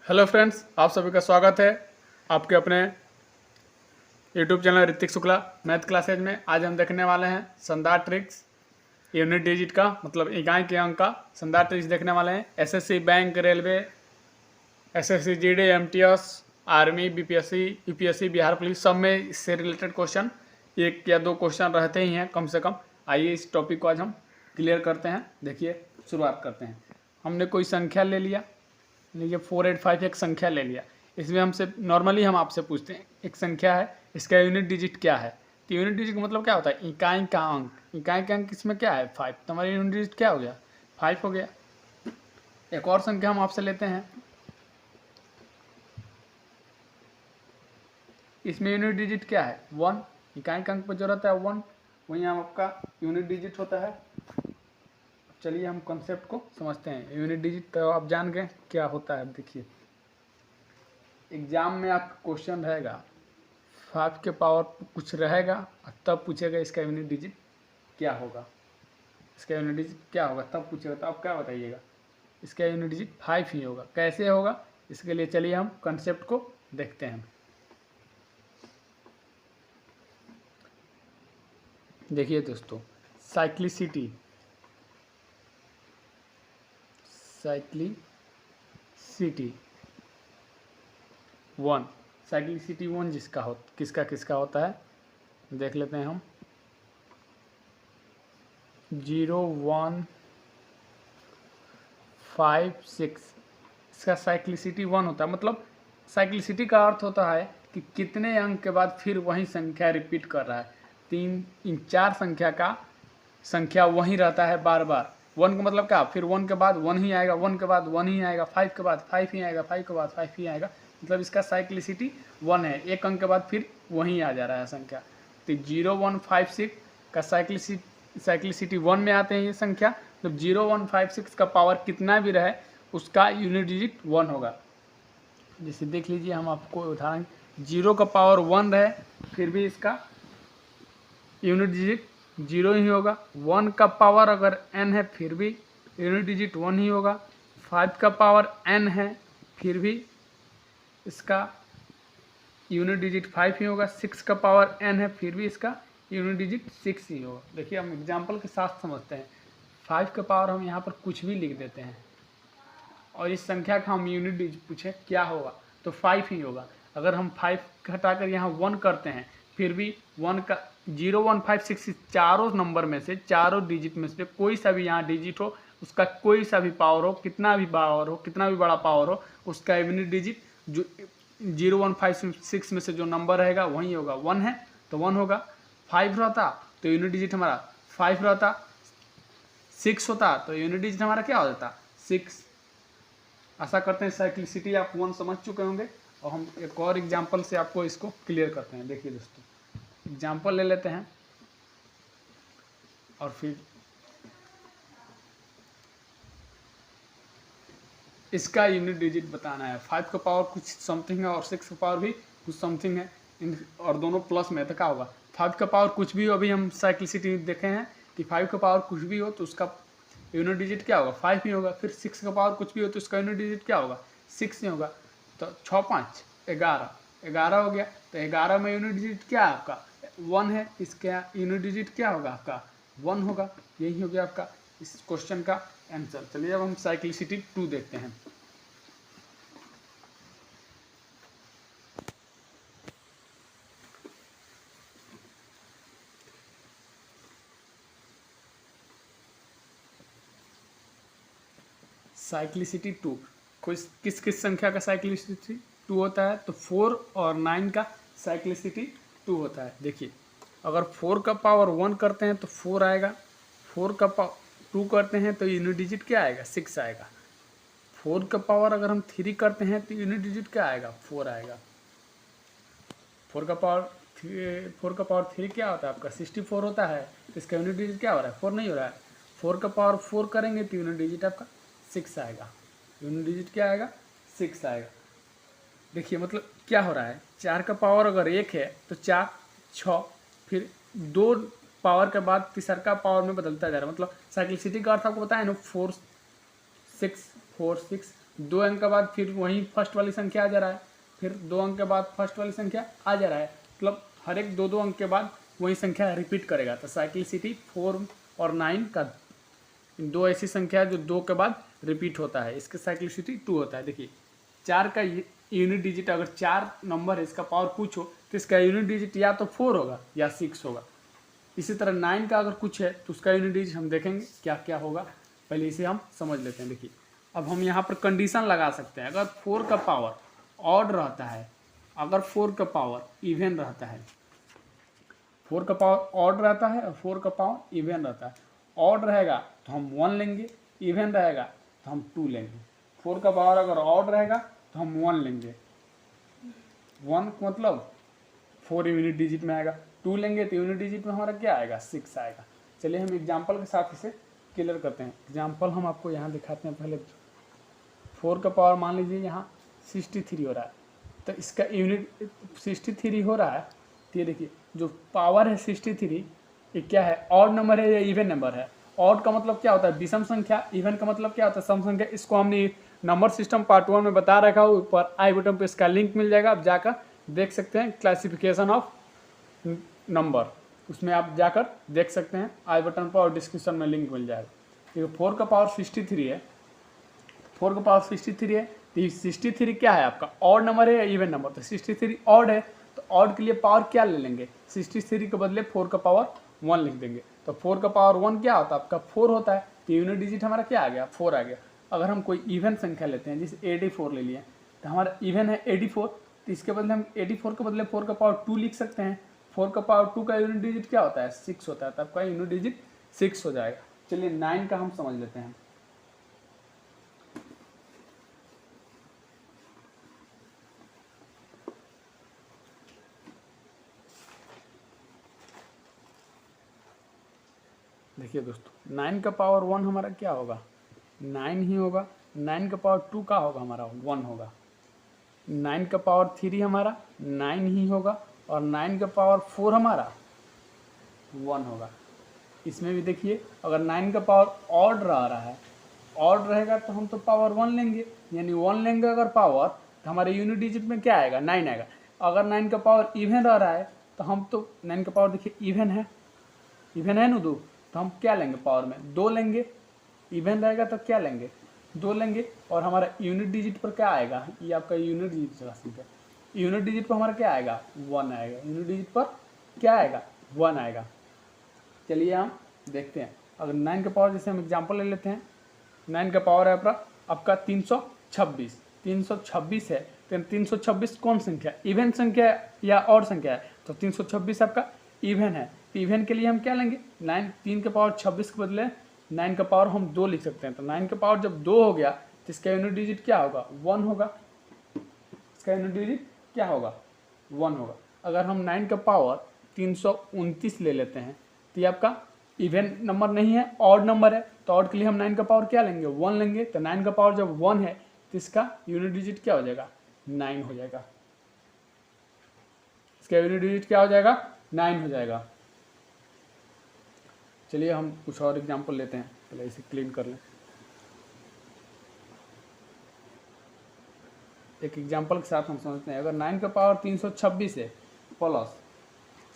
Hello friends, आप सभी का स्वागत है आपके अपने YouTube channel Hrithik Shukla math classes में। आज हम देखने वाले हैं संदार ट्रिक्स यूनिट डिजिट का मतलब इकाई के अंक का संदार ट्रिक्स देखने वाले हैं। SSC, bank, railway, SSC, GD, MTS, army, BPSC, UPSC, Bihar police सब में इससे रिलेटेड क्वेश्चन एक या दो क्वेश्चन रहते ही हैं कम से कम। आइए इस टॉपिक को आज हम क्लियर करते हैं। देखिए, शुरुआत करते हैं। हमने कोई संख्या ले लिया, लीजिए 485 एक संख्या ले लिया। इसमें हमसे नॉर्मली हम आपसे पूछते हैं एक संख्या है, इसका यूनिट डिजिट क्या है। तो यूनिट डिजिट का मतलब क्या होता है? इकाई का अंक। इकाई का अंक इसमें क्या है? 5। तो हमारा यूनिट डिजिट क्या हो गया? 5 हो गया। एक और संख्या हम आपसे लेते हैं, इसमें यूनिट डिजिट क्या है? 1। इकाई का अंक पर जो रहता है 1, वही हम आपका यूनिट डिजिट होता है। चलिए हम कॉन्सेप्ट को समझते हैं। यूनिट डिजिट तो आप जान गए क्या होता है। देखिए, एग्जाम में आपका क्वेश्चन रहेगा 5 के पावर कुछ रहेगा और तब पूछेगा इसका यूनिट डिजिट क्या होगा। इसका यूनिट डिजिट क्या होगा तब पूछेगा, तो आप क्या बताइएगा? इसका यूनिट डिजिट 5 ही होगा। कैसे होगा, इसके लिए चलिए हम कंसेप्ट को देखते हैं। देखिए दोस्तों, साइक्लिसिटी 1, साइक्लिसिटी 1 किसका होता है देख लेते हैं हम। 0, 1, 5, 6 इसका साइक्लिसिटी 1 होता है। मतलब साइक्लिसिटी का अर्थ होता है कि कितने अंक के बाद फिर वही संख्या रिपीट कर रहा है। इन चार संख्या वही रहता है बार बार। 1 का मतलब क्या? फिर 1 के बाद 1 ही आएगा, 1 के बाद 1 ही आएगा, 5 के बाद 5 ही आएगा, 5 के बाद 5 ही आएगा। मतलब इसका साइक्लिसिटी 1 है। एक अंक के बाद फिर वहीं आ जा रहा है संख्या। तो 0, 1, 5, 6 का साइक्लिसिटी 1 में आते हैं ये संख्या। मतलब 0, 1, 5, 6 का पावर कितना भी रहे उसका यूनिट डिजिट 1 होगा। जैसे देख लीजिए, हम आपको उदाहरण, 0 का पावर 1 रहे फिर भी इसका यूनिट डिजिट 0 ही होगा। 1 का पावर अगर n है फिर भी यूनिट डिजिट 1 ही होगा। 5 का पावर n है फिर भी इसका यूनिट डिजिट 5 ही होगा। 6 का पावर n है फिर भी इसका यूनिट डिजिट 6 ही होगा। देखिए, हम एग्जाम्पल के साथ समझते हैं। 5 का पावर हम यहाँ पर कुछ भी लिख देते हैं और इस संख्या का हम यूनिट डिजिट पूछे क्या होगा, तो 5 ही होगा। अगर हम 5 हटाकर यहाँ 1 करते हैं फिर भी 1 का 0, 1, 5, 6 चारों नंबर में से, चारों डिजिट में से कोई सा भी यहाँ डिजिट हो, उसका कोई सा भी पावर हो, कितना भी पावर हो, कितना भी बड़ा पावर हो, उसका यूनिट डिजिट जो 0, 1, 5, 6 में से जो नंबर रहेगा वही होगा। 1 है तो 1 होगा। 5 रहता तो यूनिट डिजिट हमारा 5 रहता। 6 होता तो यूनिट डिजिट हमारा क्या हो जाता? 6। आशा करते हैं साइक्लिसिटी आप 1 समझ चुके होंगे। और हम एक और एग्जांपल से आपको इसको क्लियर करते हैं। देखिए दोस्तों, एग्जांपल ले लेते हैं और फिर इसका यूनिट डिजिट बताना है। 5 का पावर कुछ समथिंग है और 6 का पावर भी कुछ समथिंग है, और दोनों प्लस में है तो क्या होगा? 5 का पावर कुछ भी हो, अभी हम साइक्लिसिटी देखे हैं कि 5 का पावर कुछ भी हो तो उसका यूनिट डिजिट क्या होगा? 5 ही होगा। फिर 6 का पावर कुछ भी हो तो उसका यूनिट डिजिट क्या होगा? 6 ही होगा। तो 6, 5, 11 हो गया। तो 11 में यूनिट डिजिट क्या है आपका? 1 है। इसका यूनिट डिजिट क्या होगा आपका? 1 होगा। यही हो गया आपका इस क्वेश्चन का आंसर। चलिए अब हम साइक्लिसिटी 2 देखते हैं। साइक्लिसिटी 2 किस किस संख्या का साइक्लिसिटी 2 होता है? तो 4 और 9 का साइक्लिसिटी 2 होता है। देखिए, अगर 4 का पावर 1 करते हैं तो 4 आएगा। 4 का पावर 2 करते हैं तो यूनिट डिजिट क्या आएगा? 6 आएगा। 4 का पावर अगर हम 3 करते हैं तो यूनिट डिजिट क्या आएगा? 4 आएगा। 4 का पावर 3 क्या होता है आपका? 64 होता है। तो इसका यूनिट डिजिट क्या हो रहा है? 4 नहीं हो रहा है। 4 का पावर 4 करेंगे तो यूनिट डिजिट आपका 6 आएगा। यूनिट डिजिट क्या आएगा? 6 आएगा। देखिए, मतलब क्या हो रहा है? 4 का पावर अगर 1 है तो 4, 6, फिर 2 पावर के बाद तीसरा का पावर में बदलता जा रहा है। मतलब साइक्लिसिटी का अर्थ आपको पता है ना, 4, 6, 4, 6 2 अंक के बाद फिर वही फर्स्ट वाली संख्या आ जा रहा है, फिर 2 अंक के बाद फर्स्ट वाली संख्या आ जा रहा है, मतलब हर एक 2 अंक के बाद वही संख्या रिपीट करेगा। तो साइक्लिसिटी 4 और 9 का दो ऐसी संख्या है जो 2 के बाद रिपीट होता है, इसका साइक्लिसिटी 2 होता है। देखिए 4 का यूनिट डिजिट, अगर 4 नंबर है इसका पावर पूछो तो इसका यूनिट डिजिट या तो 4 होगा या 6 होगा। इसी तरह 9 का अगर कुछ है तो उसका यूनिट डिजिट हम देखेंगे क्या क्या होगा, पहले इसे हम समझ लेते हैं। देखिए अब हम यहाँ पर कंडीशन लगा सकते हैं, अगर 4 का पावर ऑड रहता है, अगर 4 का पावर इवन रहता है, 4 का पावर ऑड रहता है और 4 का पावर इवन रहता है, ऑड रहेगा तो हम 1 लेंगे, इवन रहेगा तो हम 2 लेंगे। 4 का पावर अगर ऑड रहेगा तो हम 1 लेंगे, 1 मतलब 4 यूनिट डिजिट में आएगा, 2 लेंगे तो यूनिट डिजिट में हमारा क्या आएगा, 6 आएगा। चलिए हम एग्जाम्पल के साथ इसे क्लियर करते हैं। एग्जाम्पल हम आपको यहाँ दिखाते हैं। पहले 4 का पावर मान लीजिए यहाँ 63 हो रहा है, तो इसका यूनिट 63 हो रहा है, तो ये देखिए जो पावर है 63 ये क्या है, ऑड नंबर है या इवन नंबर है। ऑड का मतलब क्या होता है, विषम संख्या, इवन का मतलब क्या होता है, सम संख्या। इसको हमने नंबर सिस्टम पार्ट 1 में बता रखा है, ऊपर आई बटन पे इसका लिंक मिल जाएगा, आप जाकर देख सकते हैं, क्लासिफिकेशन ऑफ नंबर, उसमें आप जाकर देख सकते हैं आई बटन पर, और डिस्क्रिप्शन में लिंक मिल जाएगा। तो 4 का पावर 63 है, 4 का पावर 63 है, तो 63 क्या है आपका, ऑड नंबर है या इवन नंबर। तो 63 ऑड है, तो ऑड के लिए पावर क्या ले लेंगे, 63 के बदले 4 का पावर 1 लिख देंगे। तो 4 का पावर 1 क्या होता है आपका, 4 होता है, तो यूनिट डिजिट हमारा क्या आ गया, 4 आ गया। अगर हम कोई इवन संख्या लेते हैं, जैसे 84 ले लिए, तो हमारा इवन है 84, तो इसके बदले हम 84 के बदले 4 का पावर 2 लिख सकते हैं। 4 का पावर 2 का यूनिट डिजिट क्या होता है, 6 होता है, तो आपका यूनिट डिजिट 6 हो जाएगा। चलिए 9 का हम समझ लेते हैं। देखिए दोस्तों 9 का पावर 1 हमारा क्या होगा, 9 ही होगा। 9 का पावर 2 का होगा हमारा 1 होगा। 9 का पावर 3 हमारा 9 ही होगा, और 9 का पावर 4 हमारा 1 होगा। इसमें भी देखिए अगर 9 का पावर ऑड रहा है, ऑड रहेगा तो हम तो पावर 1 लेंगे, यानी 1 लेंगे अगर पावर, तो हमारे यूनिट डिजिट में क्या आएगा, 9 आएगा। अगर 9 का पावर इवन रहा है तो हम तो 9 का पावर देखिए इवन है, इवन है ना 2, तो हम क्या लेंगे, पावर में 2 लेंगे, इवन रहेगा तो क्या लेंगे, 2 लेंगे, और हमारा यूनिट डिजिट पर क्या आएगा, ये आपका यूनिट डिजिट राशि है, यूनिट डिजिट पर हमारा क्या आएगा, 1 आएगा, यूनिट डिजिट पर क्या आएगा, 1 आएगा। चलिए हम देखते हैं, अगर 9 का पावर, जैसे हम एग्जाम्पल ले लेते हैं, 9 का पावर है आपका 326, 326 है, तो 326 कौन संख्या है, इवन संख्या है या और संख्या है, तो 326 आपका इवन है। तो इवन के लिए हम क्या लेंगे, 9, 3 के पावर 26 के बदले 9 का पावर हम 2 लिख सकते हैं। तो 9 का पावर जब 2 हो गया तो इसका यूनिट डिजिट क्या होगा, 1 होगा, इसका यूनिट डिजिट क्या होगा, 1 होगा। अगर हम 9 का पावर 329 ले लेते हैं, तो ये आपका इवन नंबर नहीं है, ऑड नंबर है, तो ऑड के लिए हम 9 का पावर क्या लेंगे, 1 लेंगे। तो 9 का पावर जब 1 है तो इसका यूनिट डिजिट क्या हो जाएगा, 9 हो जाएगा, इसका यूनिट डिजिट क्या हो जाएगा, 9 हो जाएगा। चलिए हम कुछ और एग्जाम्पल लेते हैं, पहले इसे क्लीन कर लें। एक एग्जाम्पल के साथ हम समझते हैं, अगर 9 का पावर 326 है प्लस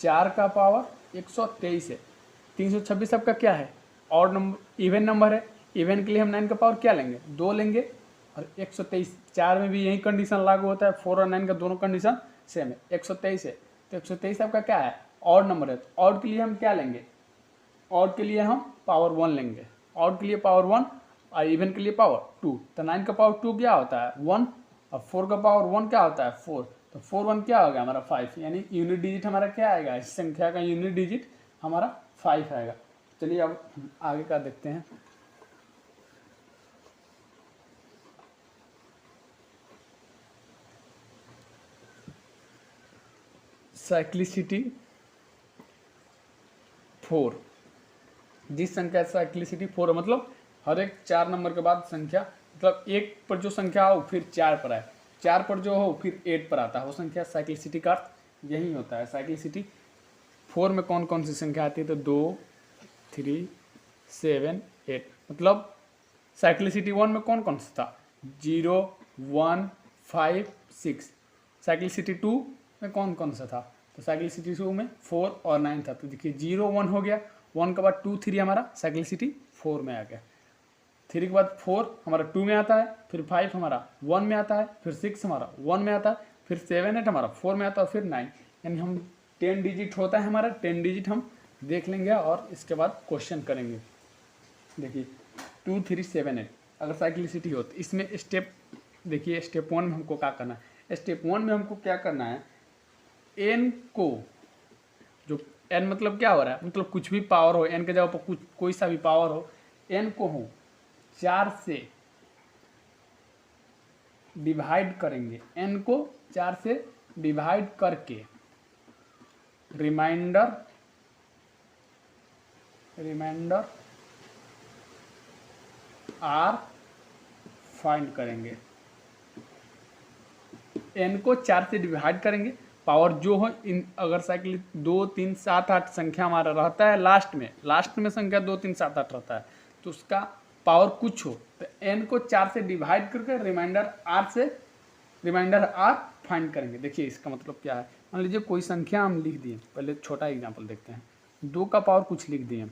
4 का पावर 123 है, 326 आपका क्या है, ऑड नंबर, इवन नंबर है, इवन के लिए हम 9 का पावर क्या लेंगे, 2 लेंगे, और 123, 4 में भी यही कंडीशन लागू होता है, 4 और 9 का दोनों कंडीशन सेम है, 123 है, तो 123 आपका क्या है, ऑड नंबर है, तो ऑड के लिए हम क्या लेंगे, ऑड के लिए हम पावर 1 लेंगे, ऑड के लिए पावर 1 और इवन के लिए पावर 2। तो 9 का पावर 2 क्या होता है, 1, और 4 का पावर 1 क्या होता है, 4, तो 4 1 क्या हो गया हमारा 5, यानी यूनिट डिजिट हमारा क्या आएगा, इस संख्या का यूनिट डिजिट हमारा 5 आएगा। चलिए अब आगे का देखते हैं। साइक्लिसिटी 4, जिस संख्या साइक्लिसिटी 4 है, मतलब हर एक 4 नंबर के बाद संख्या, मतलब 1 पर जो संख्या हो फिर 4 पर आए, 4 पर जो हो फिर 8 पर आता है, वो संख्या साइक्लिसिटी का अर्थ यही होता है। साइक्लिसिटी 4 में कौन कौन सी संख्या आती है, तो 2, 3, 7, 8, मतलब साइक्लिसिटी 1 में कौन कौन सा था, 0 1 5 6। साइक्लिसिटी 2 में कौन कौन सा था, तो साइक्लिसिटी 2 में 4 और 9 था। तो देखिए 0 1 हो गया, 1 के बाद 2 3 हमारा साइक्लिसिटी 4 में आ गया। 3 के बाद 4 हमारा 2 में आता है, फिर 5 हमारा 1 में आता है, फिर 6 हमारा 1 में आता है, फिर 7 8 हमारा 4 में आता है, और फिर 9। यानी हम 10 डिजिट होता है हमारा, 10 डिजिट हम देख लेंगे और इसके बाद क्वेश्चन करेंगे। देखिए 2 3 7 8 अगर साइक्लिसिटी हो तो इसमें स्टेप देखिए, स्टेप 1 में हमको क्या करना है। स्टेप 1 में हमको क्या करना है, n को, जो n मतलब क्या हो रहा है, मतलब कुछ भी पावर हो, n के जगह पर कुछ कोई सा भी पावर हो, n को हो 4 से डिवाइड करेंगे, n को 4 से डिवाइड करके रिमाइंडर r फाइंड करेंगे। n को 4 से डिवाइड करेंगे, पावर जो हो इन, अगर साइकिल 2 3 7 8 संख्या हमारा रहता है लास्ट में संख्या 2 3 7 8 रहता है, तो उसका पावर कुछ हो तो n को 4 से डिवाइड करके रिमाइंडर r फाइंड करेंगे। देखिए इसका मतलब क्या है, मान लीजिए कोई संख्या हम लिख दिए, पहले छोटा एग्जांपल देखते हैं। 2 का पावर कुछ लिख दिए,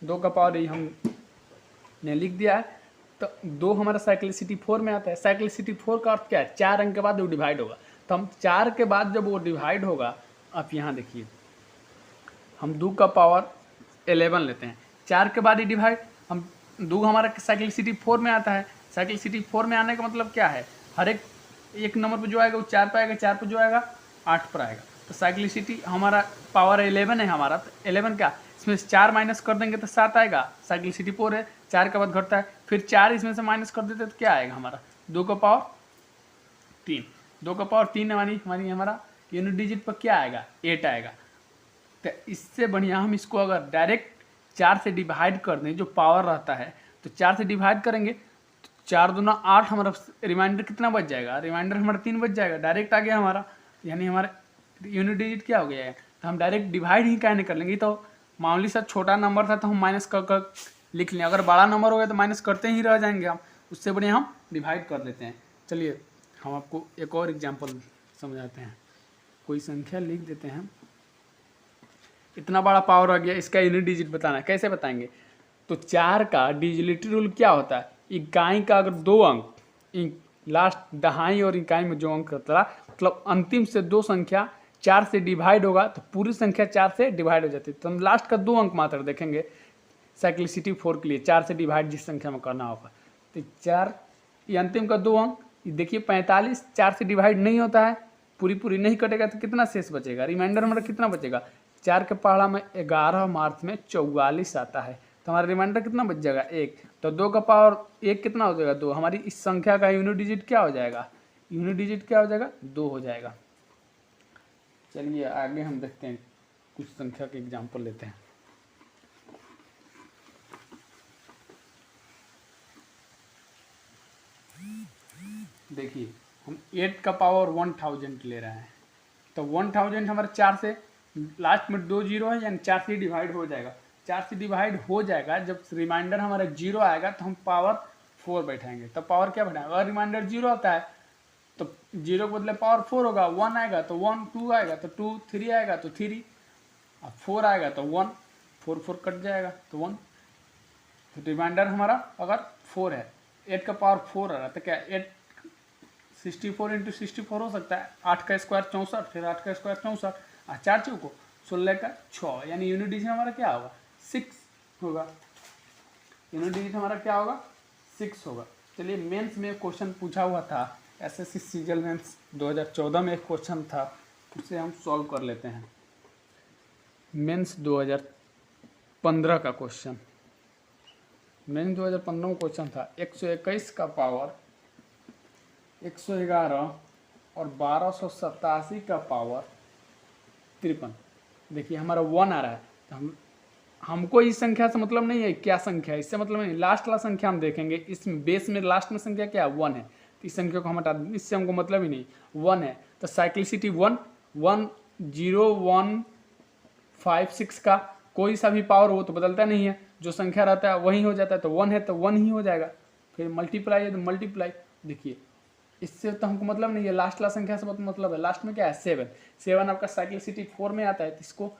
2 का पावर यही हमने लिख दिया है, तो 2 हमारा साइक्लिसिटी 4 में आता है। साइक्लिसिटी 4 का अर्थ क्या है, 4 अंक के बाद वो डिवाइड होगा, तो हम 4 के बाद जब वो डिवाइड होगा, आप यहाँ देखिए हम 2 का पावर 11 लेते हैं, 4 के बाद ही डिवाइड, हम 2 हमारा साइक्लिसिटी 4 में आता है। साइक्लिसिटी 4 में आने का मतलब क्या है, हर एक नंबर पर जो आएगा वो 4 पर आएगा, 4 पर जो आएगा 8 पर आएगा। तो साइक्लिसिटी हमारा पावर 11 है हमारा, तो 11 क्या, इसमें से 4 माइनस कर देंगे तो 7 आएगा। साइक्लिसिटी 4 है, 4 के बाद घटता है, फिर 4 इसमें से माइनस कर देते तो क्या आएगा हमारा, 2 का पावर 3। 2 का पावर 3 हमारी हमारा यूनिट डिजिट पर क्या आएगा, 8 आएगा। तो इससे बढ़िया हम इसको अगर डायरेक्ट 4 से डिवाइड कर दें, जो पावर रहता है, तो 4 से डिवाइड करेंगे तो 4 दूना 8 हमारा रिमाइंडर कितना बच जाएगा, रिमाइंडर हमारा 3 बच जाएगा, डायरेक्ट आ गया हमारा, यानी हमारा यूनिट डिजिट क्या हो गया है। तो हम डायरेक्ट डिवाइड ही कहने कर लेंगे, तो मामूली सा छोटा नंबर था तो हम माइनस कर लिख लें, अगर बड़ा नंबर हो गया तो माइनस करते ही रह जाएंगे हम, उससे बढ़िया हम डिवाइड कर लेते हैं। चलिए हम आपको एक और एग्जांपल समझाते हैं। कोई संख्या लिख देते हैं, इतना बड़ा पावर आ गया, इसका यूनिट डिजिट बताना है, कैसे बताएंगे, तो 4 का डिजिलिटी रूल क्या होता है, इकाई का अगर 2 अंक लास्ट दहाई और इकाई में जो अंक होता है, मतलब अंतिम से 2 संख्या 4 से डिवाइड होगा तो पूरी संख्या 4 से डिवाइड हो जाती है। तो हम लास्ट का 2 अंक मात्र देखेंगे साइक्लिसिटी 4 के लिए, 4 से डिवाइड जिस संख्या में करना होगा, तो 4 ये अंतिम का 2 अंक, देखिए 45 4 से डिवाइड नहीं होता है, पूरी नहीं कटेगा तो कितना शेष बचेगा, रिमाइंडर हमारा कितना बचेगा, 4 के पहाड़ा में 11 मार्च में 44 आता है, तो हमारा रिमाइंडर कितना बच जाएगा 1। तो 2 का पावर 1 कितना हो जाएगा 2, हमारी इस संख्या का यूनिट डिजिट क्या हो जाएगा, यूनिट डिजिट क्या हो जाएगा 2 हो जाएगा। चलिए आगे हम देखते हैं, कुछ संख्या के एग्जाम्पल लेते हैं। देखिए हम 8 का पावर 1000 ले रहे हैं, तो 1000 हमारे 4 से लास्ट में 2 जीरो है, यानी 4 से डिवाइड हो जाएगा, 4 से डिवाइड हो जाएगा। जब रिमाइंडर हमारा 0 आएगा तो हम पावर 4 बैठाएंगे, तो पावर क्या बैठाएंगे, अगर रिमाइंडर 0 आता है तो 0 के बदले पावर 4 होगा, 1 आएगा तो 1, 2 आएगा तो 2, 3 आएगा तो 3, और 4 आएगा तो 1, 4 4 कट जाएगा तो 1। तो रिमाइंडर हमारा अगर 4 है, 8 का पावर 4 आ रहा है, तो क्या 8 64 इंटू 64 हो सकता है, 8 का स्क्वायर 64, फिर 8 का स्क्वायर 64, 4 चौको 16 का 6, यानी यूनिट डिजिट हमारा क्या होगा 6 होगा, यूनिट डिजिट हमारा क्या होगा 6 होगा। चलिए मेंस में क्वेश्चन पूछा हुआ था, एसएससी सीजीएल मेंस 2014 में एक क्वेश्चन था, उसे हम सॉल्व कर लेते हैं। मेंस 2015 का क्वेश्चन, मेंस 2015 में क्वेश्चन था 121 का पावर 111 और 1287 का पावर 53। देखिए हमारा 1 आ रहा है, तो हमको इस संख्या से मतलब नहीं है क्या संख्या है, इससे मतलब नहीं, लास्ट वाला संख्या हम देखेंगे, इस बेस में लास्ट में संख्या क्या है 1 है, तो इस संख्या को हम हटा दें, इससे हमको मतलब ही नहीं, 1 है। तो साइक्लिसिटी 1 1 0 1 5 6 का कोई सा भी पावर हो तो बदलता नहीं है, जो संख्या रहता है वही हो जाता है, तो 1 है तो 1 ही हो जाएगा। फिर मल्टीप्लाई है तो मल्टीप्लाई। देखिए इससे तो हमको मतलब नहीं है, लास्ट वाला संख्या से बहुत मतलब है। लास्ट में क्या है 7, 7 आपका साइक्लिसिटी 4 में आता है, तो इसको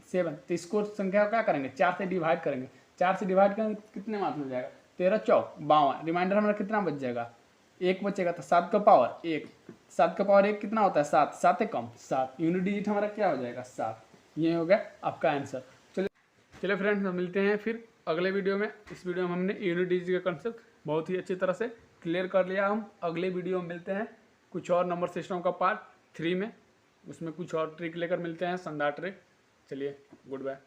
7, तो इसको संख्या क्या करेंगे 4 से डिवाइड करेंगे। 4 से डिवाइड करेंगे तो कितने मार्क्स मिल जाएगा 13 चौक 52। रिमाइंडर हमारा कितना बच जाएगा 1 बचेगा, तो 7 का पावर 1, 7 का पावर 1 कितना होता है 7, 7 है कम 7, यूनिट डिजिट हमारा क्या हो जाएगा 7। ये हो गया आपका आंसर। चलिए फ्रेंड्स हम मिलते हैं फिर अगले वीडियो में। इस वीडियो में हमने यूनिट डिजिट का कंसेप्ट बहुत ही अच्छी तरह से क्लियर कर लिया। हम अगले वीडियो में मिलते हैं कुछ और नंबर सिस्टम का पार्ट 3 में, उसमें कुछ और ट्रिक लेकर मिलते हैं, शानदार ट्रिक। चलिए गुड बाय।